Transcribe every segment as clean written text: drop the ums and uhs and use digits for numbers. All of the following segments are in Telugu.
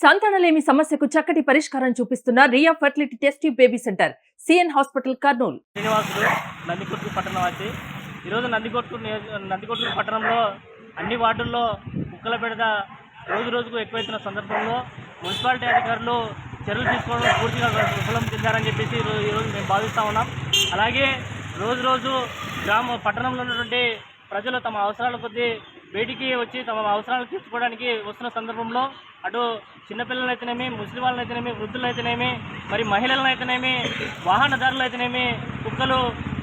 సంతానలేమి సమస్యకు చక్కటి పరిష్కారం చూపిస్తున్న Riya fertility test tube baby centre CN hospital Kurnool. Srinivasulu Nandikotkur పట్టణవాసి. ఈరోజు నందికొట్టు పట్టణంలో అన్ని వార్డుల్లో కుక్కల బెడద రోజు రోజుకు ఎక్కువైతున్న సందర్భంలో మున్సిపాలిటీ అధికారులు చర్యలు తీసుకోవడం పూర్తిగా విఫలం చెందారని చెప్పేసి ఈరోజు మేము భావిస్తూ ఉన్నాం. అలాగే రోజు పట్టణంలో ఉన్నటువంటి ప్రజలు తమ అవసరాల కొద్దీ బయటికి వచ్చి తమ అవసరాలు తీర్చుకోవడానికి వస్తున్న సందర్భంలో అటు చిన్నపిల్లలైతేనేమి, ముస్లిం వాళ్ళైతేనేమి, వృద్ధులైతేనేమి, మరి మహిళలైతేనేమి, వాహనదారులు అయితేనేమి కుక్కలు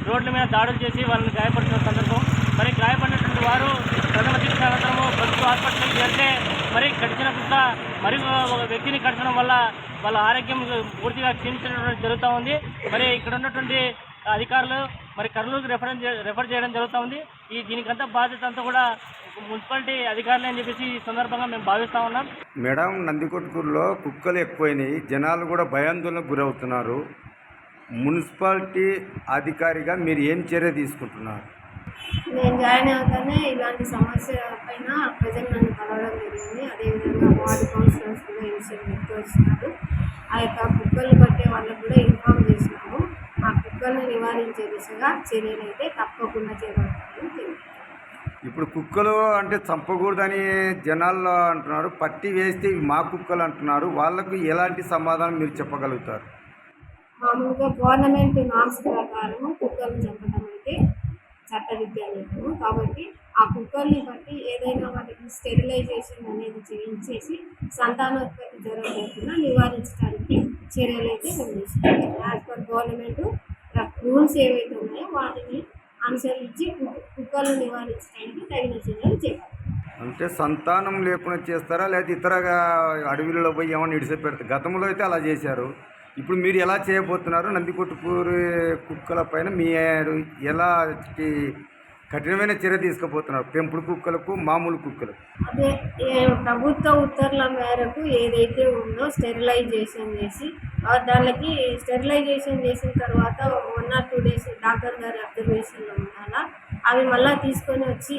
రోడ్ల మీద దాడులు చేసి వాళ్ళని గాయపడుతున్న సందర్భం. మరి గాయపడినటువంటి వారు ప్రథమ చికిత్స అనంతరము ప్రభుత్వ హాస్పిటల్కి వెళ్తే మరి కడిచిన కుక్క మరి ఒక వ్యక్తిని కడచడం వల్ల వాళ్ళ ఆరోగ్యం పూర్తిగా క్షీణించడం జరుగుతూ ఉంది. మరి ఇక్కడ ఉన్నటువంటి అధికారులు మరి కర్నూలుకి రెఫర్ చేయడం జరుగుతూ ఉంది. దీనికంతా బాధ్యత అంతా కూడా మున్సిపాలిటీ అధికారులు అని చెప్పేసి ఈ సందర్భంగా మేము భావిస్తూ ఉన్నాం. మేడం, నందికొట్కూరులో కుక్కలు ఎక్కువైనాయి, జనాలు కూడా భయాందోళనకు గురవుతున్నారు. మున్సిపాలిటీ అధికారిగా మీరు ఏం చర్య తీసుకుంటున్నారు? నేను జాయిన్ అవగానే ఇలాంటి సమస్య పైన ప్రజలు నన్ను కలవడం జరిగింది. అదేవిధంగా వార్డు కౌన్సిలర్స్ కూడా ఇనిషియేటివ్ వచ్చినారు. ఆ యొక్క కుక్కలు పట్టే వాళ్ళకు కూడా ఇన్ఫార్మ్ చేసినాము. ఆ కుక్కలను నివారించే దిశగా చర్యలు అయితే తప్పకుండా చేపడతామని తెలియదు. ఇప్పుడు కుక్కలు అంటే చంపకూడదని జనాల్లో అంటున్నారు, పట్టి వేస్తే మా కుక్కలు అంటున్నారు. వాళ్ళకు ఎలాంటి సమాధానం మీరు చెప్పగలుగుతారు? మామూలుగా గవర్నమెంట్ నామ్స్ ప్రకారం కుక్కలను చంపడం అయితే చట్టవిద్యాలయము. కాబట్టి ఆ కుక్కల్ని బట్టి ఏదైనా వాటికి స్టెరిలైజేషన్ అనేది చేయించేసి సంతానోత్పత్తి జరగకుండా నివారించడానికి చర్యలు అయితే మేము తీసుకుంటాం. యాజ్ పర్ గవర్నమెంట్ రూల్స్ ఏవైతే ఉన్నాయో వాటిని అనుసరించి కుక్కలను నివారించడానికి తగిన చర్యలు చేయాలి. అంటే సంతానం లేకుండా చేస్తారా, లేదా ఇతరగా అడవిలో పోయి ఏమైనా ఇడిసిపెడతారు? గతంలో అయితే అలా చేశారు. ఇప్పుడు మీరు ఎలా చేయబోతున్నారు? నందికొట్కూరు కుక్కల పైన మీరు ఎలా కఠినమైన చర్య తీసుకుపోతున్నారు? పెంపుడు కుక్కలకు, మామూలు కుక్కలకు? అదే ప్రభుత్వ ఉత్తర్వుల మేరకు ఏదైతే ఉందో స్టెరిలైజేషన్ చేసి దానికి స్టెరిలైజేషన్ చేసిన తర్వాత 1 or 2 days డాక్టర్ గారి అబ్జర్వేషన్లో ఉండాలా. అవి మళ్ళీ తీసుకొని వచ్చి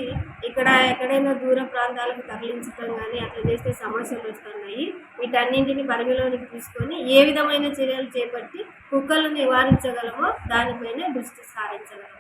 ఇక్కడ ఎక్కడైనా దూర ప్రాంతాలకు తరలించడం కానీ అట్లా చేస్తే సమస్యలు వస్తున్నాయి. వీటన్నింటిని పరిగణలోనికి తీసుకొని ఏ విధమైన చర్యలు చేపట్టి కుక్కలను నివారించగలమో దానిపైన దృష్టి సారించగలము.